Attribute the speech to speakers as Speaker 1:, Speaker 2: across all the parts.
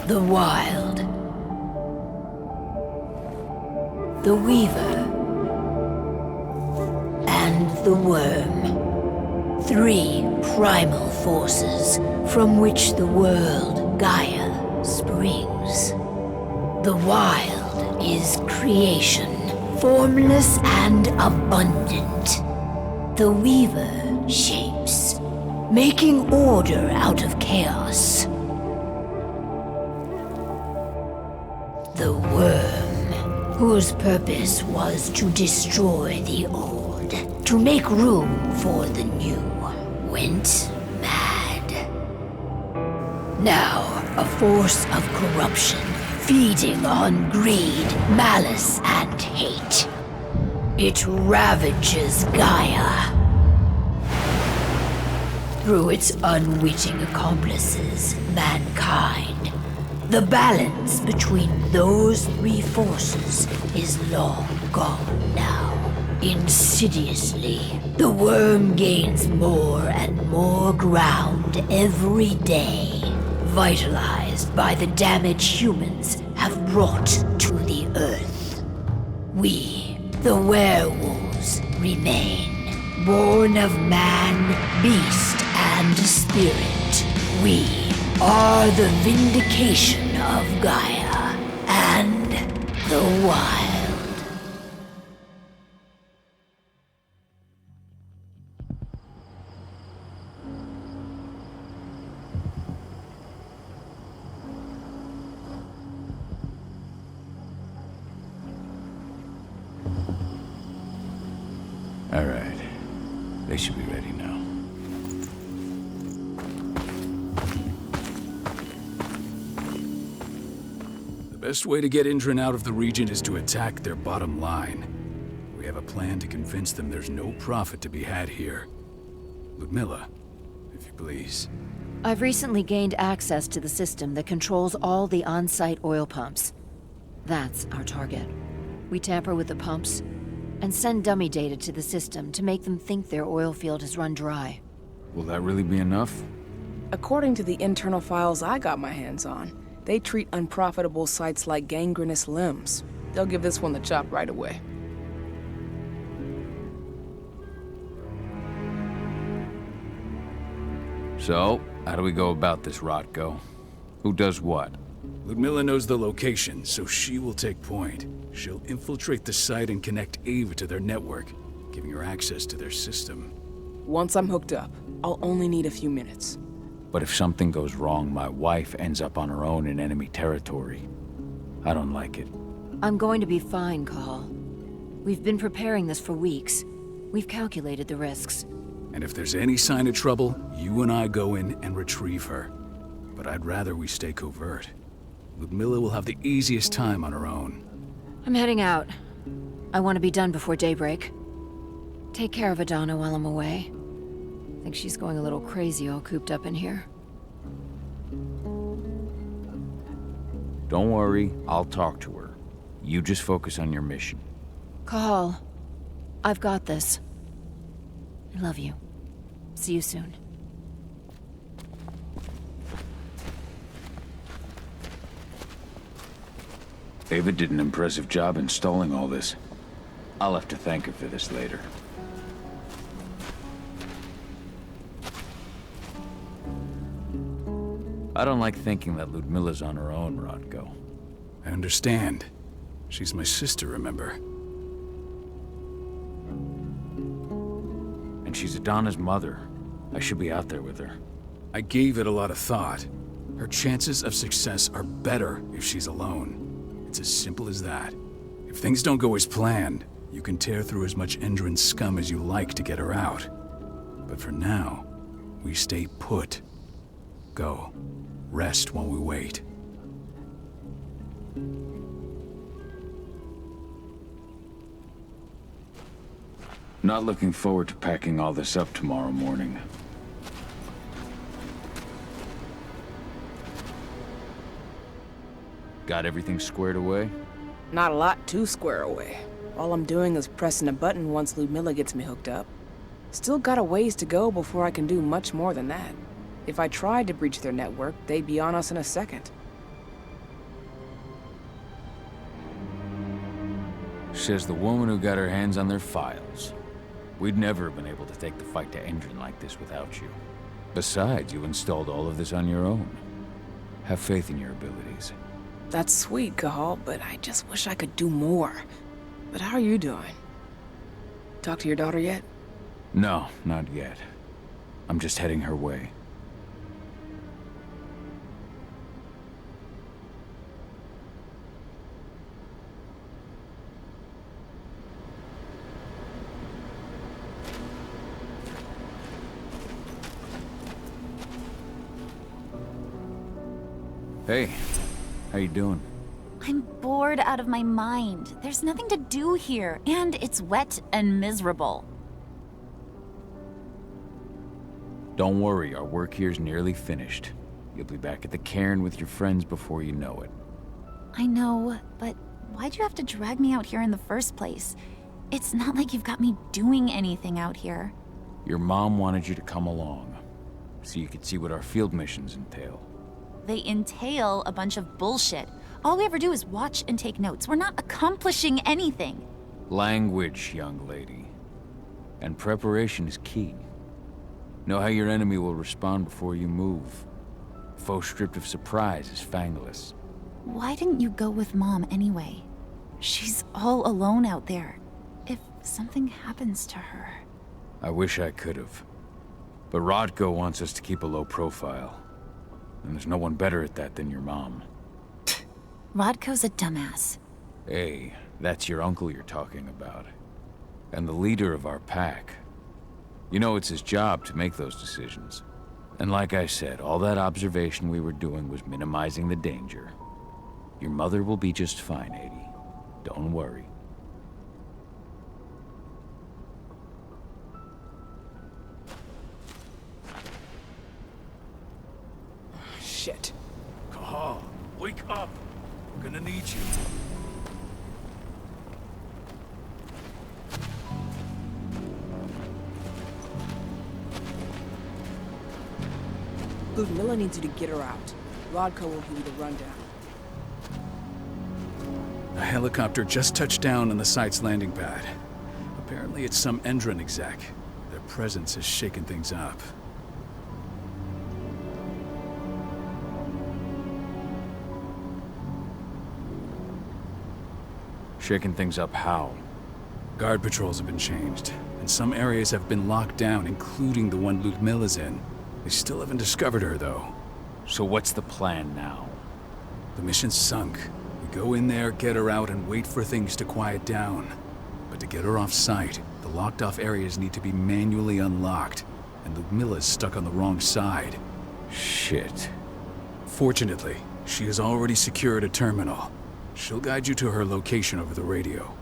Speaker 1: The Wild. The Weaver. And the Worm. 3 primal forces from which the world, Gaia, springs. The Wild is creation, formless and abundant. The Weaver shapes, making order out of chaos. The Worm, whose purpose was to destroy the old, to make room for the new, went mad. Now, a force of corruption, feeding on greed, malice, and hate. It ravages Gaia. Through its unwitting accomplices, mankind, the balance between those 3 forces is long gone now. Insidiously, the Worm gains more and more ground every day, vitalized by the damage humans have brought to the Earth. We, the werewolves, remain, born of man, beast, and spirit. We are the vindication of Gaia and the Wild.
Speaker 2: All right. They should be ready now.
Speaker 3: The best way to get Indran out of the region is to attack their bottom line. We have a plan to convince them there's no profit to be had here. Ludmilla, if you please.
Speaker 4: I've recently gained access to the system that controls all the on-site oil pumps. That's our target. We tamper with the pumps and send dummy data to the system to make them think their oil field has run dry.
Speaker 2: Will that really be enough?
Speaker 5: According to the internal files I got my hands on, they treat unprofitable sites like gangrenous limbs. They'll give this one the chop right away.
Speaker 2: So, how do we go about this, Rotko? Who does what?
Speaker 3: Ludmilla knows the location, so she will take point. She'll infiltrate the site and connect Ava to their network, giving her access to their system.
Speaker 5: Once I'm hooked up, I'll only need a few minutes.
Speaker 2: But if something goes wrong, my wife ends up on her own in enemy territory. I don't like it.
Speaker 4: I'm going to be fine, Call. We've been preparing this for weeks. We've calculated the risks.
Speaker 3: And if there's any sign of trouble, you and I go in and retrieve her. But I'd rather we stay covert. Ludmilla will have the easiest time on her own.
Speaker 4: I'm heading out. I want to be done before daybreak. Take care of Adana while I'm away. I think she's going a little crazy all cooped up in here.
Speaker 2: Don't worry, I'll talk to her. You just focus on your mission.
Speaker 4: Call. I've got this. I love you. See you soon.
Speaker 2: Ava did an impressive job installing all this. I'll have to thank her for this later. I don't like thinking that Ludmilla's on her own, Rotko.
Speaker 3: I understand. She's my sister, remember?
Speaker 2: And she's Adana's mother. I should be out there with her.
Speaker 3: I gave it a lot of thought. Her chances of success are better if she's alone. It's as simple as that. If things don't go as planned, you can tear through as much Indran scum as you like to get her out. But for now, we stay put. Go. Rest while we wait.
Speaker 2: Not looking forward to packing all this up tomorrow morning. Got everything squared away?
Speaker 5: Not a lot to square away. All I'm doing is pressing a button once Ludmilla gets me hooked up. Still got a ways to go before I can do much more than that. If I tried to breach their network, they'd be on us in a second.
Speaker 2: Says the woman who got her hands on their files. We'd never have been able to take the fight to Endron like this without you. Besides, you installed all of this on your own. Have faith in your abilities.
Speaker 5: That's sweet, Cahal, but I just wish I could do more. But how are you doing? Talk to your daughter yet?
Speaker 2: No, not yet. I'm just heading her way. Hey, how you doing?
Speaker 6: I'm bored out of my mind. There's nothing to do here, and it's wet and miserable.
Speaker 2: Don't worry, our work here's nearly finished. You'll be back at the cairn with your friends before you know it.
Speaker 6: I know, but why'd you have to drag me out here in the first place? It's not like you've got me doing anything out here.
Speaker 2: Your mom wanted you to come along, so you could see what our field missions entail.
Speaker 6: They entail a bunch of bullshit. All we ever do is watch and take notes. We're not accomplishing anything.
Speaker 2: Language, young lady. And preparation is key. Know how your enemy will respond before you move. Foe stripped of surprise is fangless.
Speaker 6: Why didn't you go with Mom anyway? She's all alone out there. If something happens to her...
Speaker 2: I wish I could have. But Rodko wants us to keep a low profile. And there's no one better at that than your mom.
Speaker 6: Rodko's a dumbass.
Speaker 2: Hey, that's your uncle you're talking about. And the leader of our pack. You know it's his job to make those decisions. And like I said, all that observation we were doing was minimizing the danger. Your mother will be just fine, Edie. Don't worry.
Speaker 5: Shit.
Speaker 3: Cahal, wake up. We're gonna need you.
Speaker 5: Ludmilla needs you to get her out. Rodko will give you the rundown.
Speaker 3: A helicopter just touched down on the site's landing pad. Apparently it's some Endron exec. Their presence has shaken things up.
Speaker 2: Shaking things up how?
Speaker 3: Guard patrols have been changed, and some areas have been locked down, including the one Ludmilla's in. They still haven't discovered her, though.
Speaker 2: So what's the plan now?
Speaker 3: The mission's sunk. We go in there, get her out, and wait for things to quiet down. But to get her off-site, the locked-off areas need to be manually unlocked, and Ludmilla's stuck on the wrong side.
Speaker 2: Shit.
Speaker 3: Fortunately, she has already secured a terminal. She'll guide you to her location over the radio.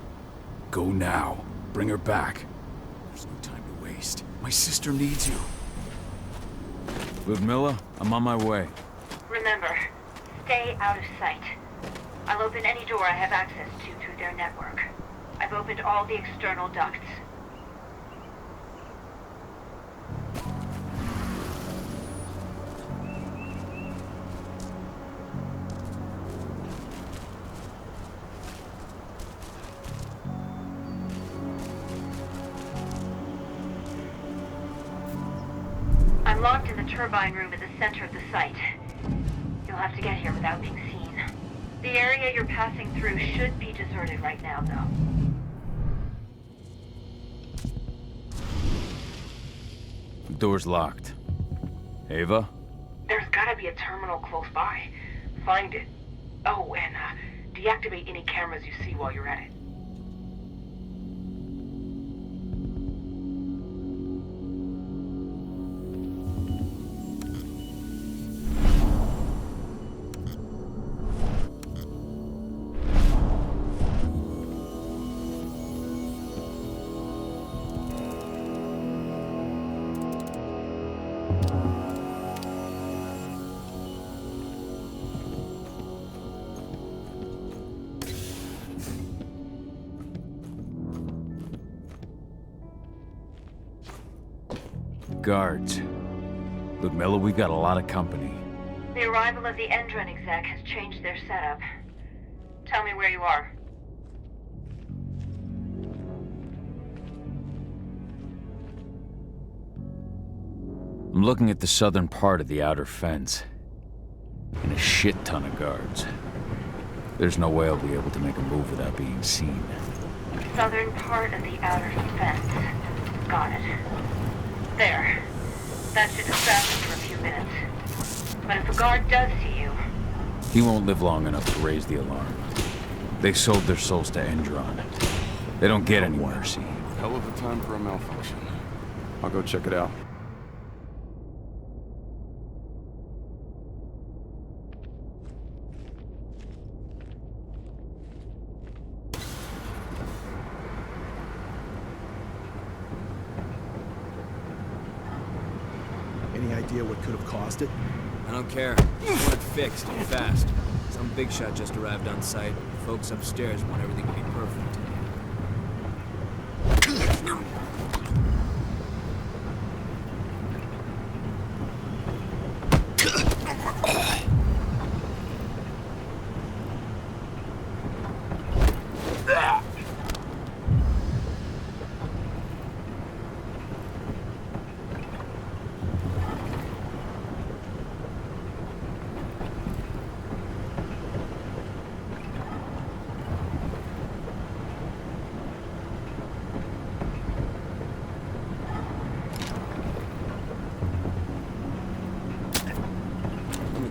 Speaker 3: Go now. Bring her back. There's no time to waste. My sister needs you.
Speaker 2: Ludmilla, I'm on my way.
Speaker 7: Remember, stay out of sight. I'll open any door I have access to through their network. I've opened all the external ducts. I'm locked in the turbine room at the center of the site. You'll have to get here without being seen. The area you're passing through should be deserted right now, though.
Speaker 2: The door's locked. Ava?
Speaker 7: There's gotta be a terminal close by. Find it. Oh, and deactivate any cameras you see while you're at it.
Speaker 2: Guards. Ludmilla, we've got a lot of company.
Speaker 7: The arrival of the Endron exec has changed their setup. Tell me where you are.
Speaker 2: I'm looking at the southern part of the outer fence. And a shit ton of guards. There's no way I'll be able to make a move without being seen.
Speaker 7: Southern part of the outer fence. Got it. There. That should distract him for a few minutes. But if a guard does see you...
Speaker 2: He won't live long enough to raise the alarm. They sold their souls to Endron. They don't get any mercy.
Speaker 8: Hell of a time for a malfunction. I'll go check it out.
Speaker 9: Any idea what could have caused it?
Speaker 10: I don't care. I want it fixed and fast. Some big shot just arrived on site. Folks upstairs want everything to be perfect.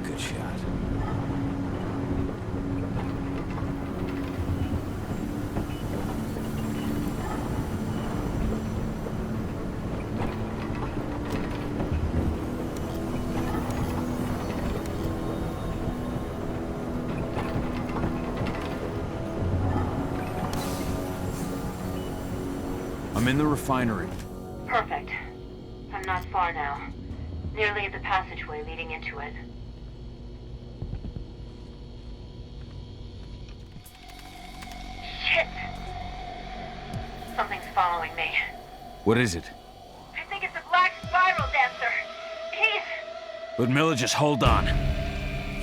Speaker 10: Good shot.
Speaker 2: I'm in the refinery.
Speaker 7: Perfect. I'm not far now. Nearly at the passageway leading into it. Shit! Something's following me.
Speaker 2: What is it?
Speaker 7: I think it's a black spiral dancer. He's...
Speaker 2: Ludmilla, just hold on.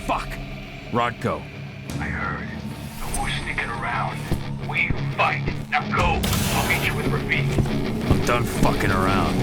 Speaker 2: Fuck. Rodko.
Speaker 11: I heard. No more sticking around. We fight. Now go. I'll meet you with Rafik.
Speaker 2: I'm done fucking around.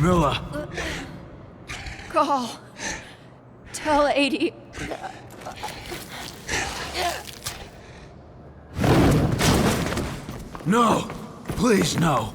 Speaker 3: Miller!
Speaker 4: Call. Tell 80.
Speaker 3: No! Please, no!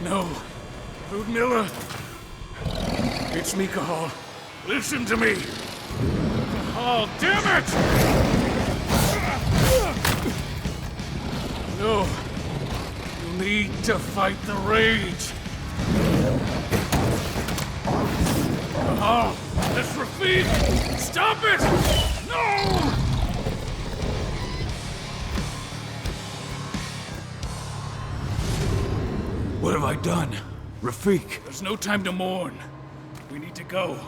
Speaker 3: No. Ludmilla. It's me, Cahal. Listen to me. Cahal, damn it! No. You need to fight the rage. Cahal, that's Rafik! Stop it! No! What have I done? Rafik! There's no time to mourn. We need to go.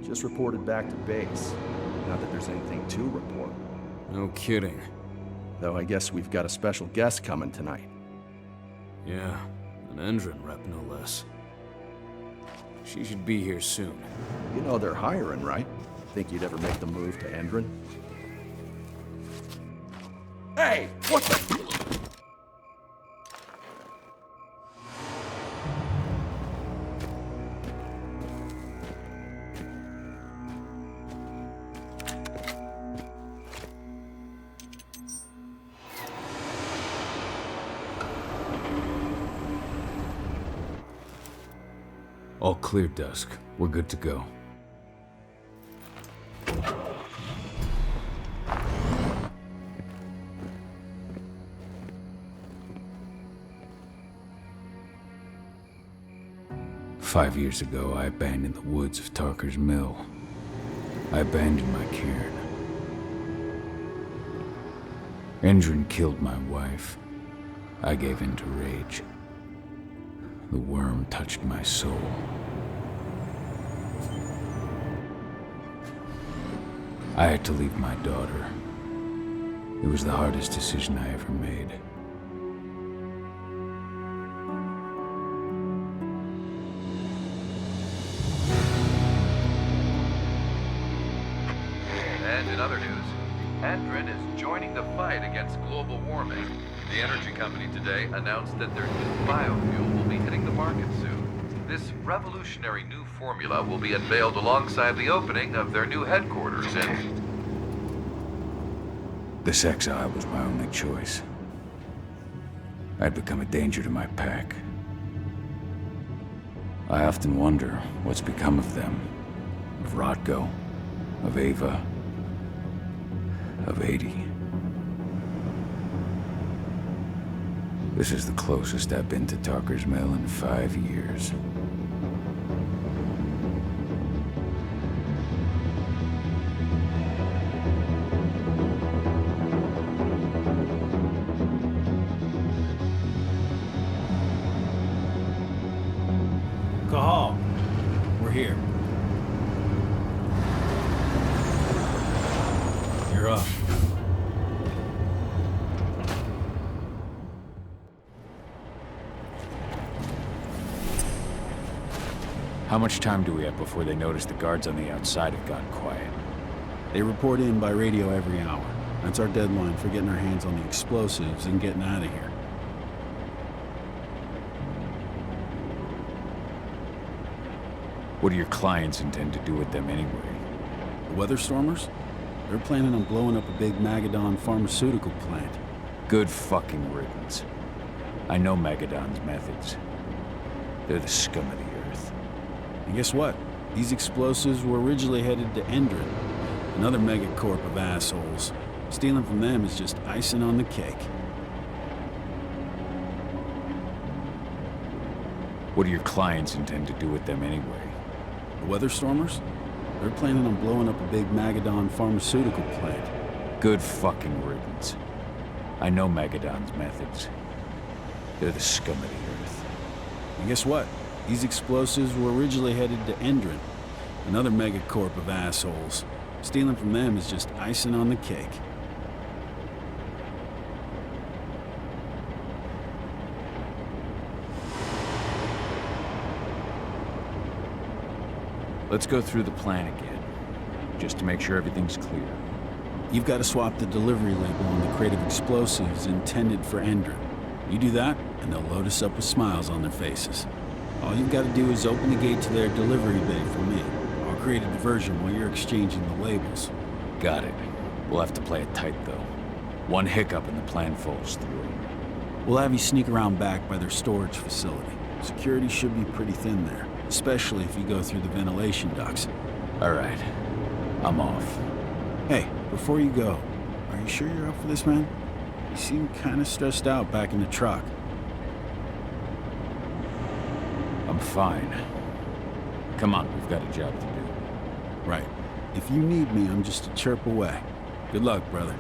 Speaker 9: Just reported back to base. Not that there's anything to report.
Speaker 10: No kidding.
Speaker 9: Though I guess we've got a special guest coming tonight.
Speaker 10: Yeah, an Endron rep no less. She should be here soon.
Speaker 9: You know they're hiring, right? Think you'd ever make the move to Endron? Hey! What the...
Speaker 2: All clear, Dusk. We're good to go. Five years ago, I abandoned the woods of Tarker's Mill. I abandoned my cairn. Endron killed my wife. I gave in to rage. The worm touched my soul. I had to leave my daughter. It was the hardest decision I ever made.
Speaker 12: And in other news, Endron is joining the fight against global warming. The energy company today announced that their new biofuel will be hitting the market soon. This revolutionary new formula will be unveiled alongside the opening of their new headquarters in...
Speaker 2: This exile was my only choice. I'd become a danger to my pack. I often wonder what's become of them. Of Rotko, of Ava, of 80. This is the closest I've been to Talker's Mill in 5 years.
Speaker 3: Cahal, we're here. You're up.
Speaker 2: How much time do we have before they notice the guards on the outside have gone quiet?
Speaker 9: They report in by radio every hour. That's our deadline for getting our hands on the explosives and getting out of here.
Speaker 2: What do your clients intend to do with them anyway?
Speaker 9: The Weatherstormers? They're planning on blowing up a big Magadon pharmaceutical plant.
Speaker 2: Good fucking riddance. I know Magadon's methods. They're the scum of the earth.
Speaker 9: And guess what? These explosives were originally headed to Endron, another megacorp of assholes. Stealing from them is just icing on the cake.
Speaker 2: What do your clients intend to do with them anyway?
Speaker 9: The Weatherstormers? They're planning on blowing up a big Magadon pharmaceutical plant.
Speaker 2: Good fucking riddance. I know Magadon's methods. They're the scum of the earth.
Speaker 9: And guess what? These explosives were originally headed to Endron, another megacorp of assholes. Stealing from them is just icing on the cake.
Speaker 2: Let's go through the plan again, just to make sure everything's clear.
Speaker 9: You've got to swap the delivery label on the crate of explosives intended for Endron. You do that, and they'll load us up with smiles on their faces. All you've got to do is open the gate to their delivery bay for me. I'll create a diversion while you're exchanging the labels.
Speaker 2: Got it. We'll have to play it tight, though. One hiccup and the plan falls through.
Speaker 9: We'll have you sneak around back by their storage facility. Security should be pretty thin there, especially if you go through the ventilation ducts.
Speaker 2: All right. I'm off.
Speaker 9: Hey, before you go, are you sure you're up for this, man? You seem kind of stressed out back in the truck.
Speaker 2: I'm fine. Come on, we've got a job to do.
Speaker 9: Right. If you need me, I'm just a chirp away. Good luck, brother.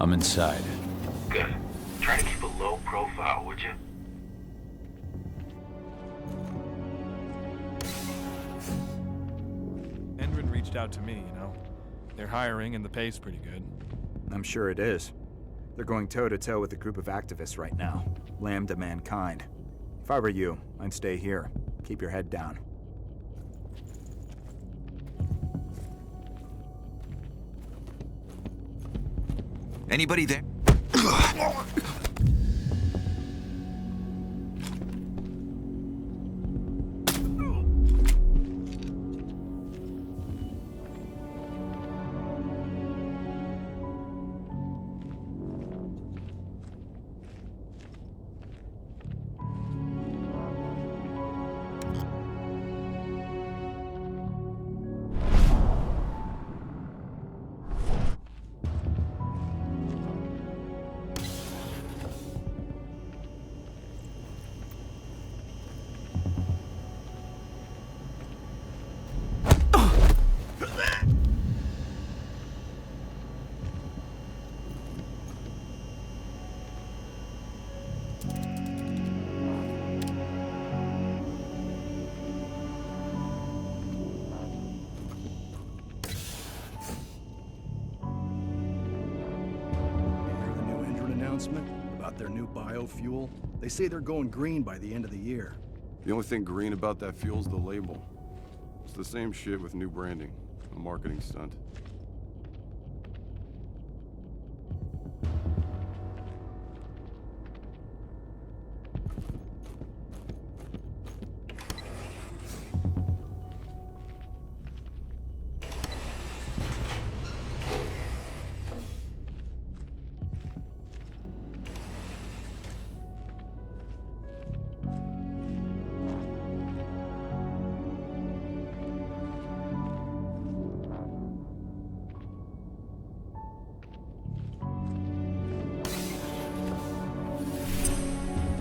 Speaker 2: I'm inside.
Speaker 11: Good. Try to keep a low profile, would you?
Speaker 13: Endron reached out to me, you know. They're hiring and the pay's pretty good.
Speaker 14: I'm sure it is. They're going toe-to-toe with a group of activists right now. Lambda mankind. If I were you, I'd stay here. Keep your head down.
Speaker 15: Anybody there? announcement about their new biofuel? They say they're going green by the end of the year.
Speaker 8: The only thing green about that fuel's the label. It's the same shit with new branding. A marketing stunt.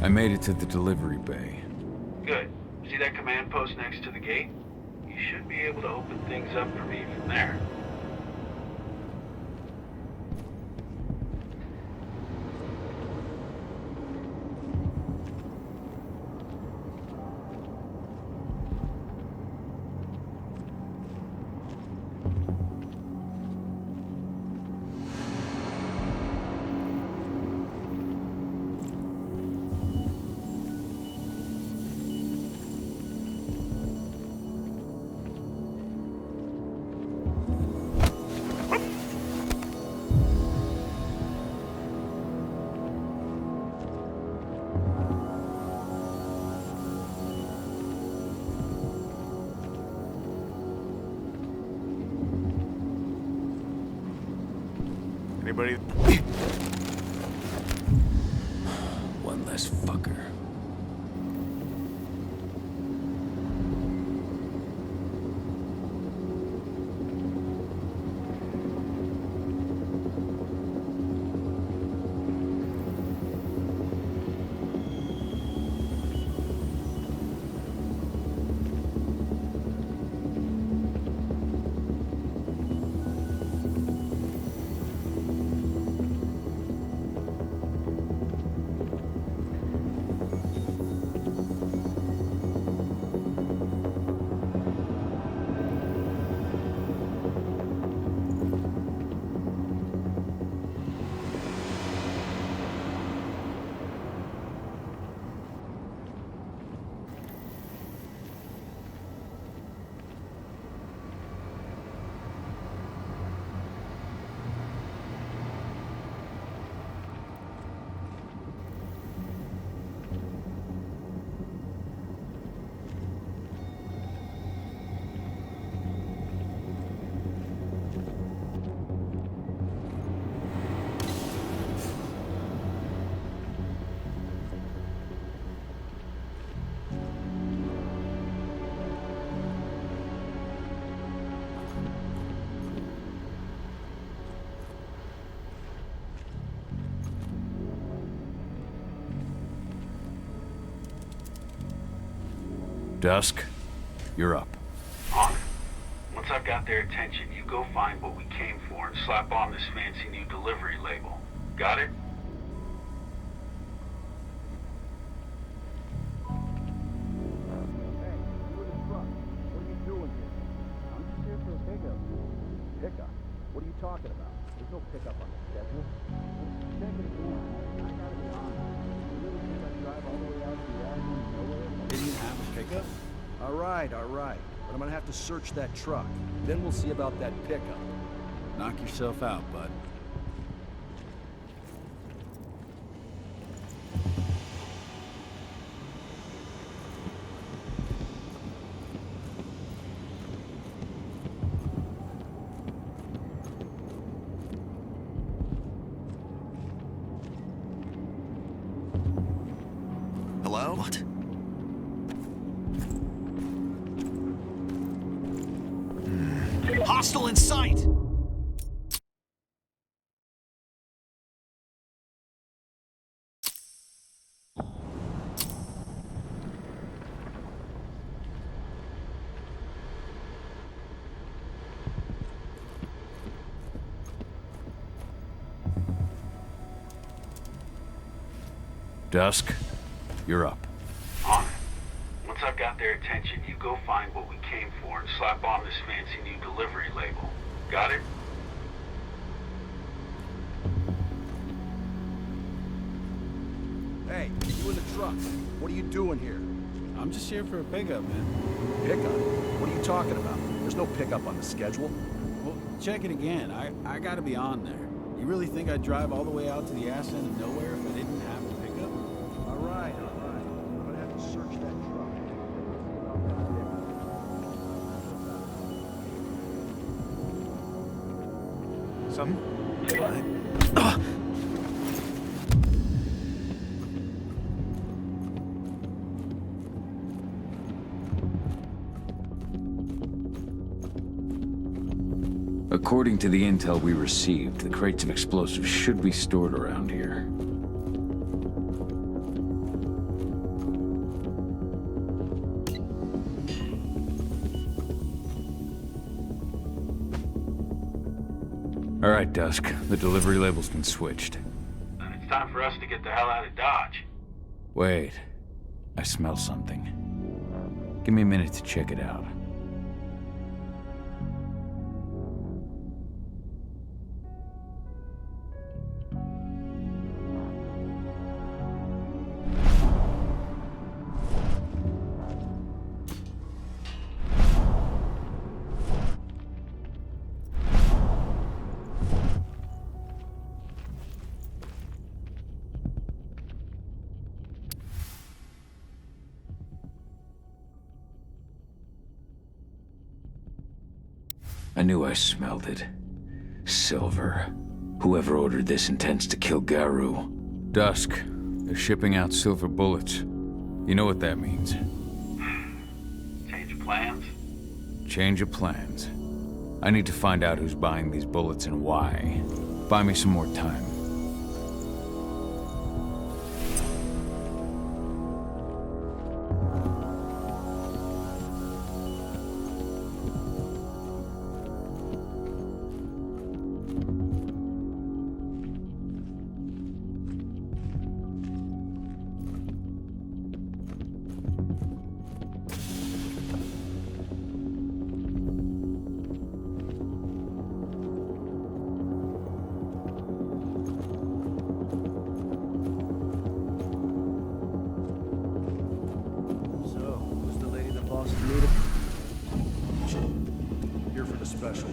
Speaker 2: I made it to the delivery bay.
Speaker 11: Good. See that command post next to the gate? You should be able to open things up for me from there.
Speaker 16: Anybody?
Speaker 2: One less fucker. Dusk, you're up.
Speaker 11: On it. Once I've got their attention, you go find what we came for and slap on this fancy new delivery label. Got it?
Speaker 15: Pickup? What are you talking about? There's no pickup on the schedule. I gotta be honest. You really think I drive all the way out to the alley and nowhere? Didn't you have a pickup? All right. But I'm gonna have to search that truck. Then we'll see about that pickup.
Speaker 9: Knock yourself out, bud.
Speaker 17: Hello? What? Hostile in sight!
Speaker 2: Dusk, you're up.
Speaker 11: On it. Once I've got their attention, you go find what we came for and slap on this fancy new delivery label. Got it?
Speaker 15: Hey, you in the truck. What are you doing here?
Speaker 9: I'm just here for a pickup, man.
Speaker 15: Pickup? What are you talking about? There's no pickup on the schedule.
Speaker 9: Well, check it again. I gotta be on there. You really think I'd drive all the way out to the ass end of nowhere if I didn't have a pickup?
Speaker 15: All right. I'm gonna have to search that truck.
Speaker 3: Something?
Speaker 2: According to the intel we received, the crates of explosives should be stored around here. All right, Dusk. The delivery label's been switched.
Speaker 11: Then it's time for us to get the hell out of Dodge.
Speaker 2: Wait. I smell something. Give me a minute to check it out. I knew I smelled it. Silver. Whoever ordered this intends to kill Garou. Dusk. They're shipping out silver bullets. You know what that means.
Speaker 11: Change of plans?
Speaker 2: Change of plans. I need to find out who's buying these bullets and why. Buy me some more time.
Speaker 15: Here for the special.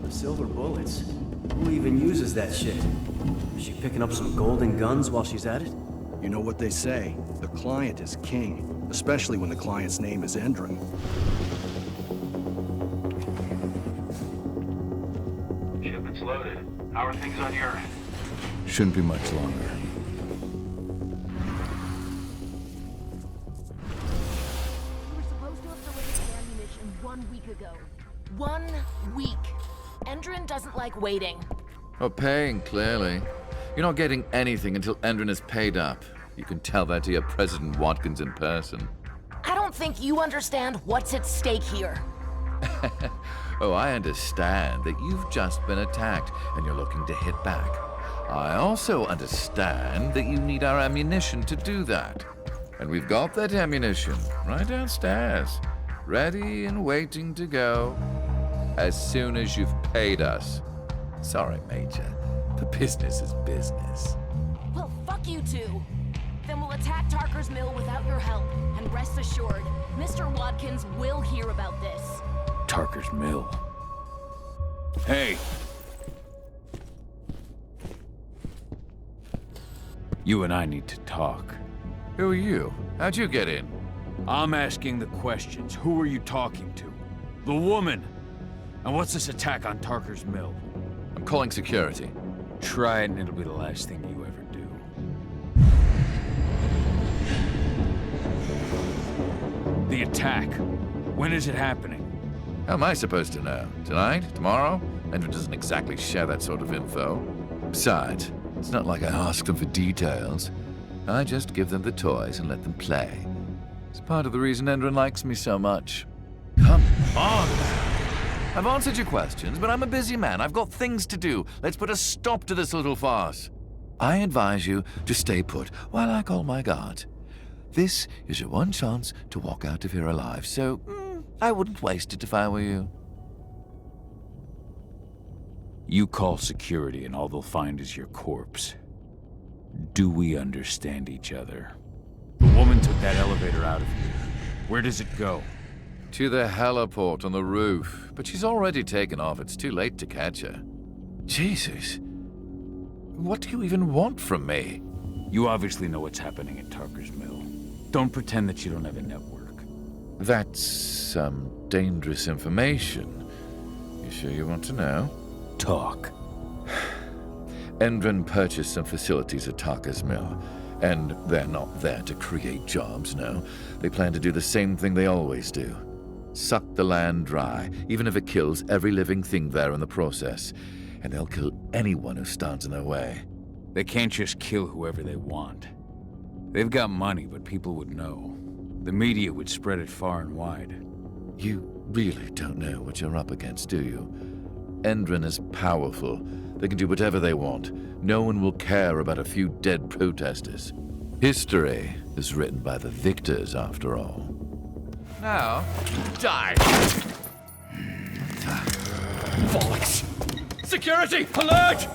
Speaker 16: The silver bullets? Who even uses that shit? Is she picking up some golden guns while she's at it?
Speaker 15: You know what they say, the client is king, especially when the client's name is Endron.
Speaker 11: Shipment's loaded. How are things on your end?
Speaker 2: Shouldn't be much longer.
Speaker 18: We were supposed to have delivered the ammunition 1 week ago. 1 week. Endron doesn't like waiting.
Speaker 12: Well, paying, clearly. You're not getting anything until Endron is paid up. You can tell that to your President Watkins in person.
Speaker 18: I don't think you understand what's at stake here.
Speaker 12: Oh, I understand that you've just been attacked and you're looking to hit back. I also understand that you need our ammunition to do that. And we've got that ammunition right downstairs, ready and waiting to go as soon as you've paid us. Sorry, Major, but business is business.
Speaker 18: Well, fuck you two. Then we'll attack Tarker's mill without your help. And rest assured, Mr. Watkins will hear about this.
Speaker 2: Tarker's mill. Hey! You and I need to talk.
Speaker 12: Who are you? How'd you get in?
Speaker 2: I'm asking the questions. Who are you talking to? The woman! And what's this attack on Tarker's mill?
Speaker 12: I'm calling security.
Speaker 2: Try it and it'll be the last thing you ever do. The attack. When is it happening?
Speaker 12: How am I supposed to know? Tonight? Tomorrow? Endron doesn't exactly share that sort of info. Besides, it's not like I ask them for details. I just give them the toys and let them play. It's part of the reason Endron likes me so much. Come on! I've answered your questions, but I'm a busy man. I've got things to do. Let's put a stop to this little farce. I advise you to stay put while I call my guards. This is your one chance to walk out of here alive, so I wouldn't waste it if I were you.
Speaker 2: You call security and all they'll find is your corpse. Do we understand each other? The woman took that elevator out of here. Where does it go?
Speaker 12: To the heliport on the roof. But she's already taken off. It's too late to catch her. Jesus. What do you even want from me?
Speaker 2: You obviously know what's happening at Tarker's Mill. Don't pretend that you don't have a network.
Speaker 12: That's some dangerous information. You sure you want to know?
Speaker 2: Talk.
Speaker 12: Endron purchased some facilities at Tarker's Mill. And they're not there to create jobs, no. They plan to do the same thing they always do. Suck the land dry, even if it kills every living thing there in the process. And they'll kill anyone who stands in their way.
Speaker 2: They can't just kill whoever they want. They've got money, but people would know. The media would spread it far and wide.
Speaker 12: You really don't know what you're up against, do you? Endron is powerful. They can do whatever they want. No one will care about a few dead protesters. History is written by the victors, after all. Now, die!
Speaker 19: Bollocks! Security! Alert!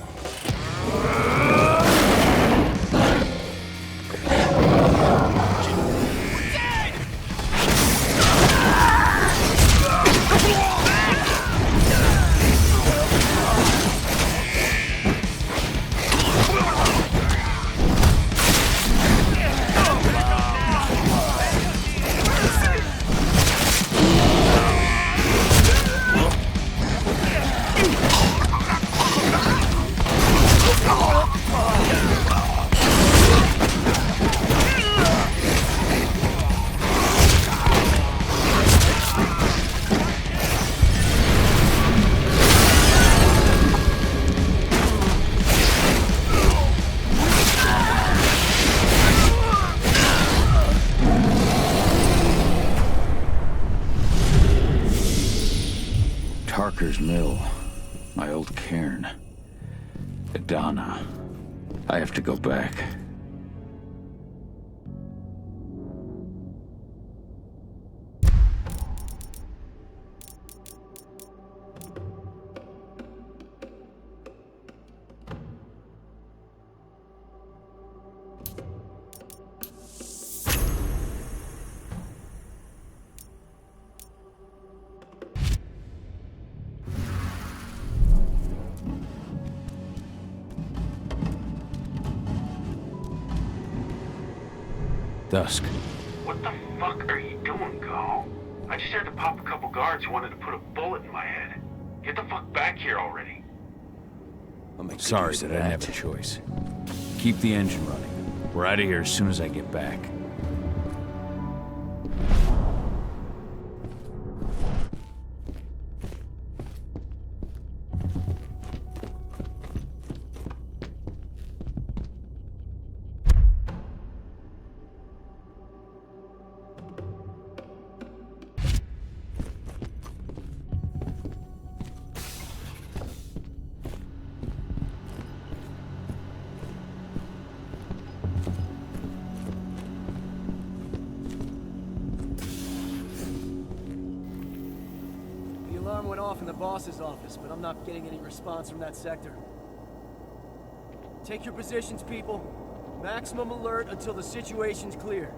Speaker 2: Tarker's Mill. My old cairn. Adana. I have to go back. Dusk.
Speaker 11: What the fuck are you doing, Go? I just had to pop a couple guards who wanted to put a bullet in my head. Get the fuck back here already.
Speaker 2: Sorry that I didn't have a choice. Keep the engine running. We're out of here as soon as I get back.
Speaker 16: The alarm went off in the boss's office, but I'm not getting any response from that sector. Take your positions, people. Maximum alert until the situation's clear.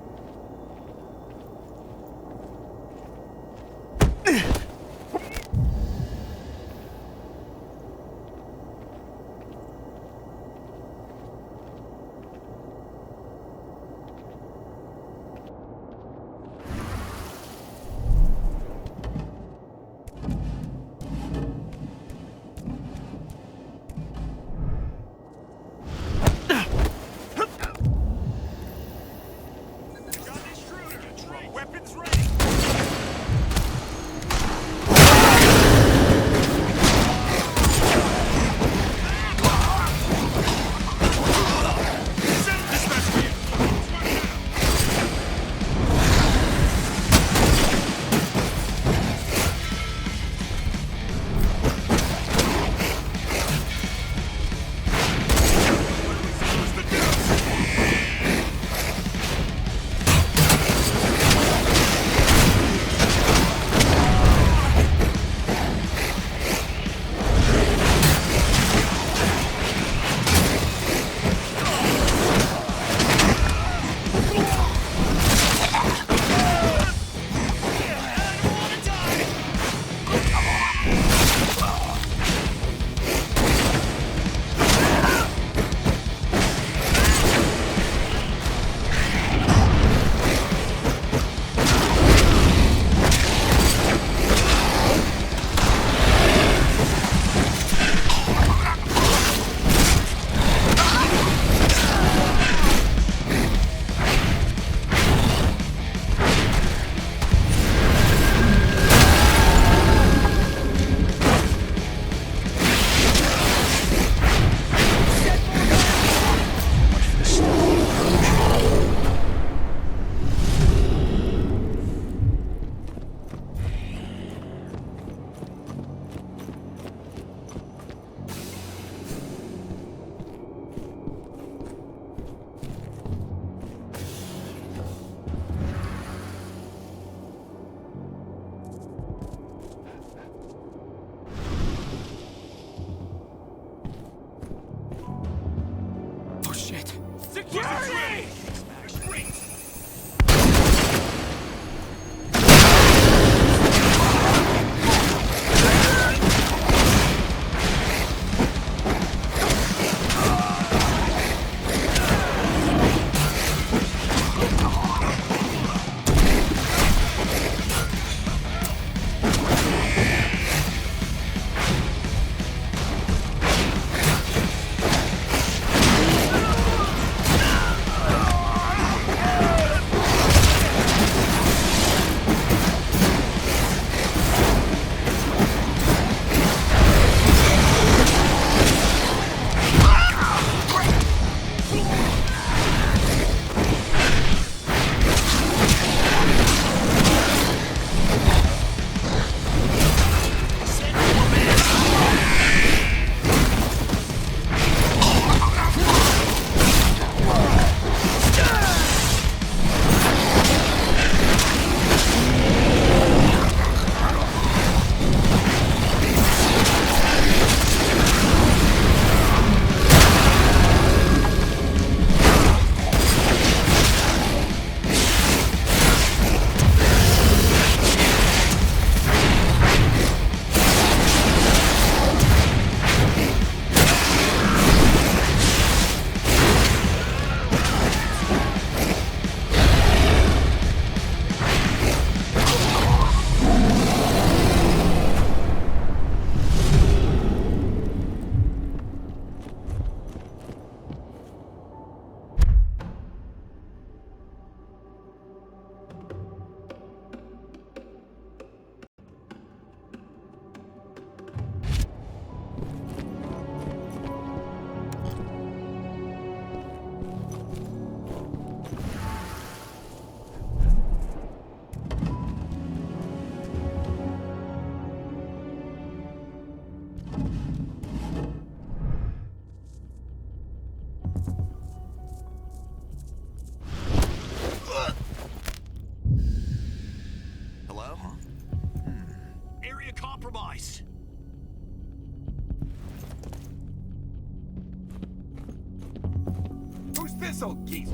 Speaker 17: asshole geese!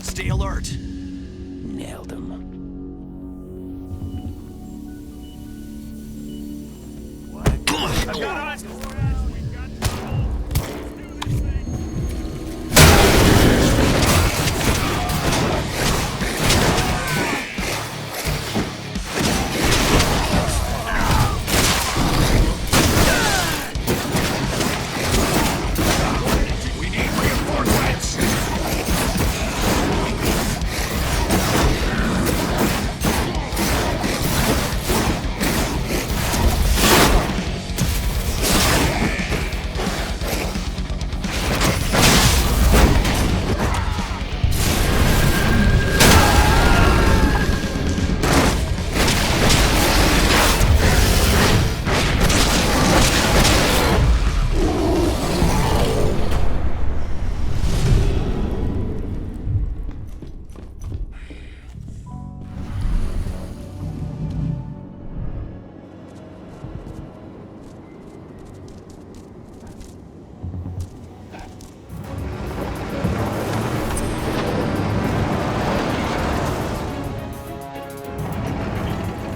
Speaker 17: Stay alert.
Speaker 2: Nailed him.
Speaker 17: I've got eyes.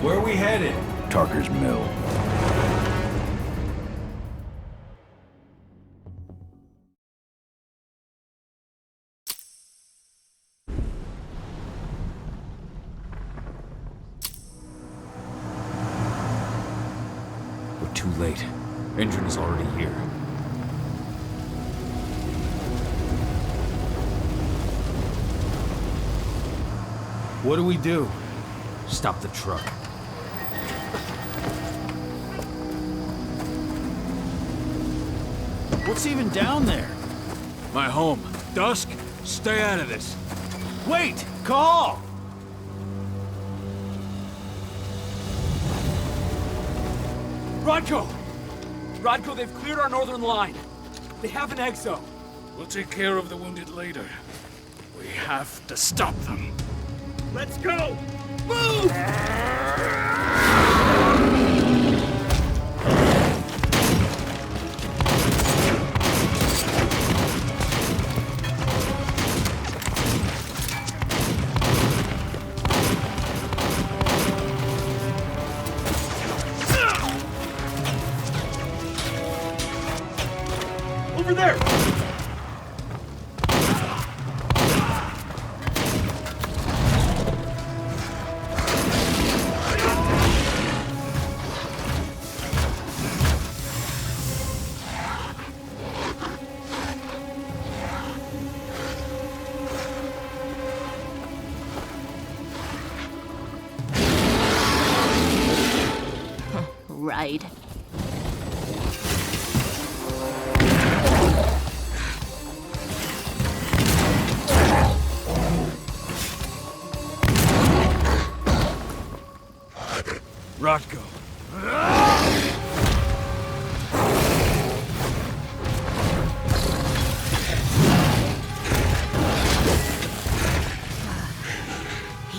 Speaker 9: Where are we headed?
Speaker 2: Tarker's Mill. We're too late. Engine is already here.
Speaker 9: What do we do?
Speaker 2: Stop the truck.
Speaker 9: What's even down there?
Speaker 3: My home. Dusk, stay out of this.
Speaker 9: Wait! Call!
Speaker 19: Rodko! Rodko, they've cleared our northern line. They have an exo.
Speaker 3: We'll take care of the wounded later. We have to stop them.
Speaker 19: Let's go! Move! Over there!
Speaker 18: Right.
Speaker 3: Rodko.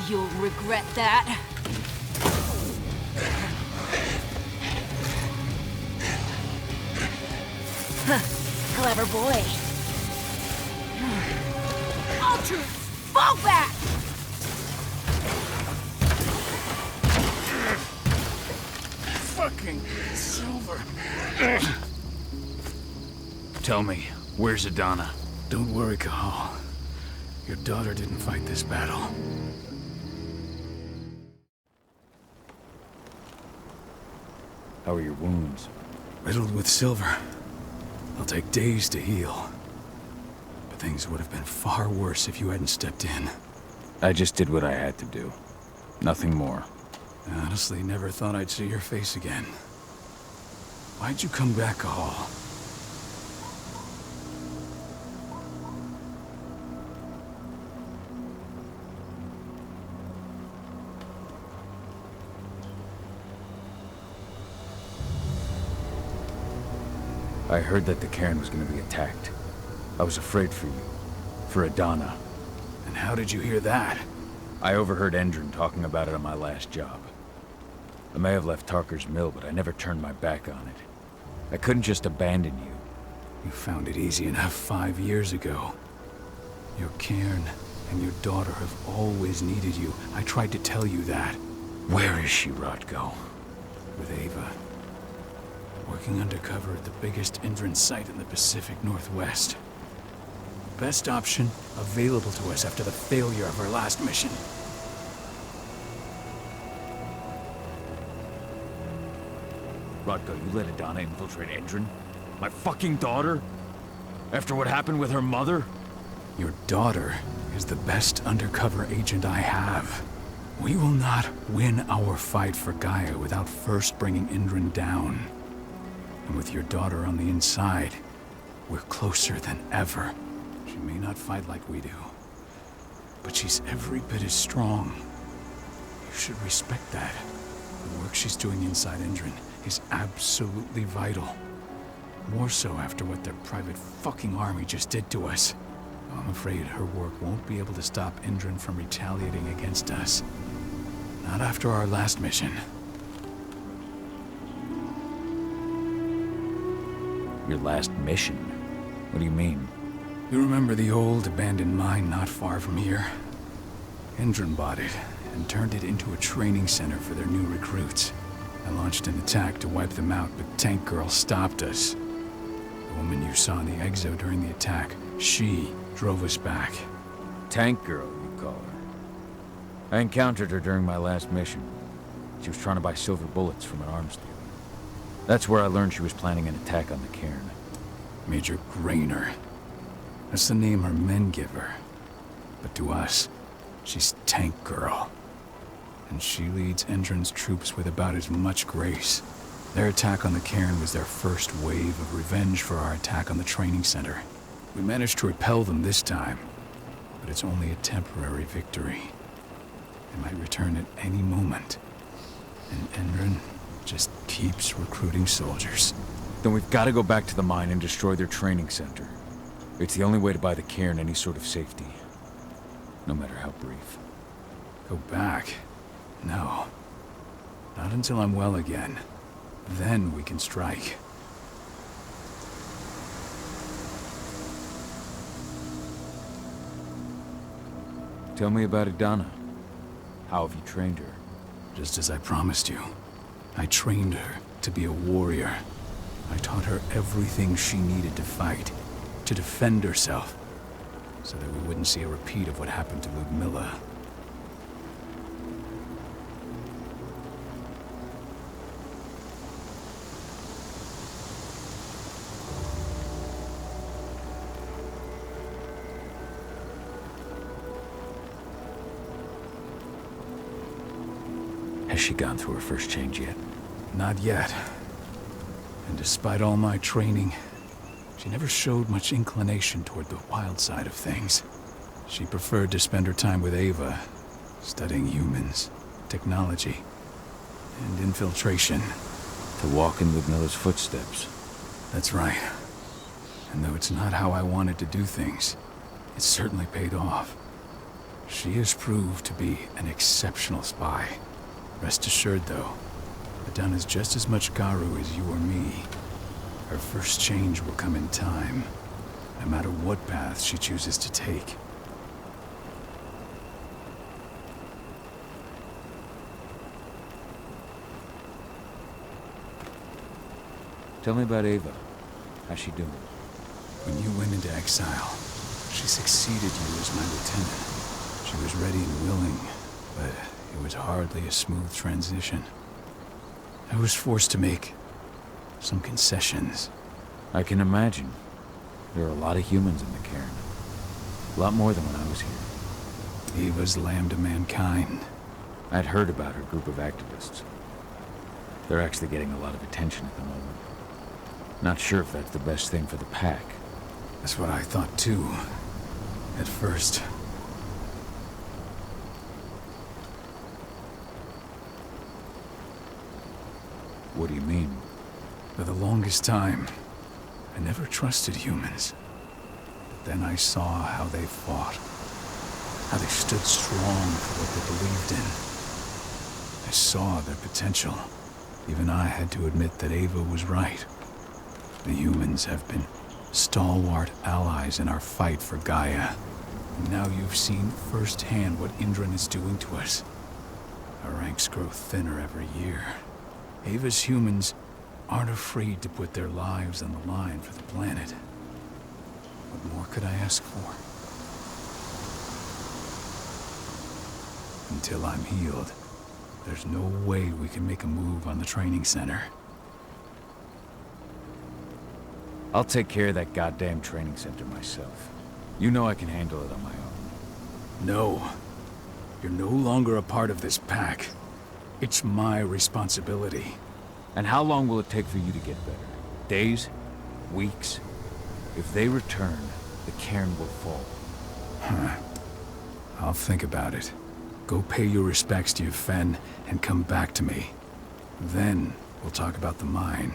Speaker 18: You'll regret that. Clever boy. All troops, fall back!
Speaker 3: Fucking Silver. Tell me, where's Adana? Don't worry, Cahal. Your daughter didn't fight this battle.
Speaker 2: How are your wounds?
Speaker 3: Riddled with silver. They'll take days to heal. But things would have been far worse if you hadn't stepped in.
Speaker 2: I just did what I had to do. Nothing more.
Speaker 3: I honestly never thought I'd see your face again. Why'd you come back, Cahal?
Speaker 2: I heard that the cairn was going to be attacked. I was afraid for you. For Adana.
Speaker 3: And how did you hear that?
Speaker 2: I overheard Endron talking about it on my last job. I may have left Tarker's Mill, but I never turned my back on it. I couldn't just abandon you.
Speaker 3: You found it easy enough 5 years ago. Your cairn and your daughter have always needed you. I tried to tell you that.
Speaker 2: Where is she, Rodko?
Speaker 3: With Ava. Working undercover at the biggest Indran site in the Pacific Northwest. Best option available to us after the failure of our last mission.
Speaker 2: Rodko, you let Adana infiltrate Endron? My fucking daughter? After what happened with her mother?
Speaker 3: Your daughter is the best undercover agent I have. We will not win our fight for Gaia without first bringing Indran down. And with your daughter on the inside, we're closer than ever. She may not fight like we do, but she's every bit as strong. You should respect that. The work she's doing inside Indran is absolutely vital. More so after what their private fucking army just did to us. I'm afraid her work won't be able to stop Indran from retaliating against us. Not after our last mission.
Speaker 2: Your last mission? What do you mean?
Speaker 3: You remember the old abandoned mine not far from here? Indran bought it and turned it into a training center for their new recruits. I launched an attack to wipe them out, but Tank Girl stopped us. The woman you saw in the exo during the attack, she drove us back.
Speaker 2: Tank Girl, you call her. I encountered her during my last mission. She was trying to buy silver bullets from an arms dealer. That's where I learned she was planning an attack on the cairn.
Speaker 3: Major Grainer. That's the name her men give her. But to us, she's Tank Girl. And she leads Endron's troops with about as much grace. Their attack on the cairn was their first wave of revenge for our attack on the training center. We managed to repel them this time, but it's only a temporary victory. They might return at any moment. And Endron just keeps recruiting soldiers.
Speaker 2: Then we've got to go back to the mine and destroy their training center. It's the only way to buy the cairn any sort of safety. No matter how brief.
Speaker 3: Go back? No. Not until I'm well again. Then we can strike.
Speaker 2: Tell me about Adana. How have you trained her?
Speaker 3: Just as I promised you. I trained her to be a warrior. I taught her everything she needed to fight, to defend herself, so that we wouldn't see a repeat of what happened to Ludmilla.
Speaker 2: Has she gone through her first change yet?
Speaker 3: Not yet. And despite all my training, she never showed much inclination toward the wild side of things. She preferred to spend her time with Ava, studying humans, technology, and infiltration.
Speaker 2: To walk in Ludmilla's footsteps.
Speaker 3: That's right. And though it's not how I wanted to do things, it certainly paid off. She has proved to be an exceptional spy. Rest assured, though, Adana's just as much Garu as you or me. Her first change will come in time, no matter what path she chooses to take.
Speaker 2: Tell me about Ava. How's she doing?
Speaker 3: When you went into exile, she succeeded you as my lieutenant. She was ready and willing, but it was hardly a smooth transition. I was forced to make some concessions.
Speaker 2: I can imagine. There are a lot of humans in the cairn. A lot more than when I was here.
Speaker 3: Ava's lamb to mankind.
Speaker 2: I'd heard about her group of activists. They're actually getting a lot of attention at the moment. Not sure if that's the best thing for the pack.
Speaker 3: That's what I thought too, at first.
Speaker 2: What do you mean?
Speaker 3: For the longest time, I never trusted humans. But then I saw how they fought. How they stood strong for what they believed in. I saw their potential. Even I had to admit that Ava was right. The humans have been stalwart allies in our fight for Gaia. Now you've seen firsthand what Indran is doing to us. Our ranks grow thinner every year. Ava's humans aren't afraid to put their lives on the line for the planet. What more could I ask for? Until I'm healed, there's no way we can make a move on the training center.
Speaker 2: I'll take care of that goddamn training center myself. You know I can handle it on my own.
Speaker 3: No. You're no longer a part of this pack. It's my responsibility.
Speaker 2: And how long will it take for you to get better? Days? Weeks? If they return, the cairn will fall.
Speaker 3: Huh. I'll think about it. Go pay your respects to your Fen and come back to me. Then we'll talk about the mine.